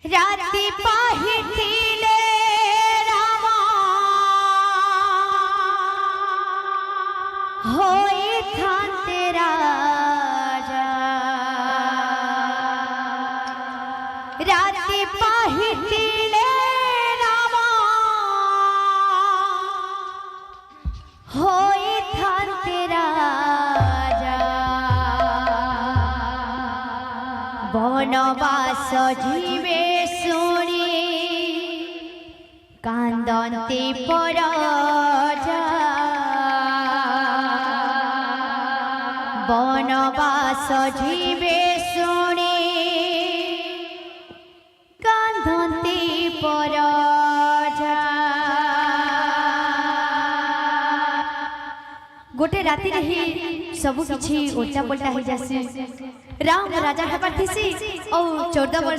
राति पाहिथिले रामा होई थाते राजा। राति पाहिथिले रामा होई थाते राजा। बनवास जीवे शुणी कांदन्ते परजा। बनवास जीवे शुणी कांदन्ते परजा। गोटे राति ही सबु किछि उल्टा पल्टा हो जासी। राम राजा हबार थिसी और 14 वर्ष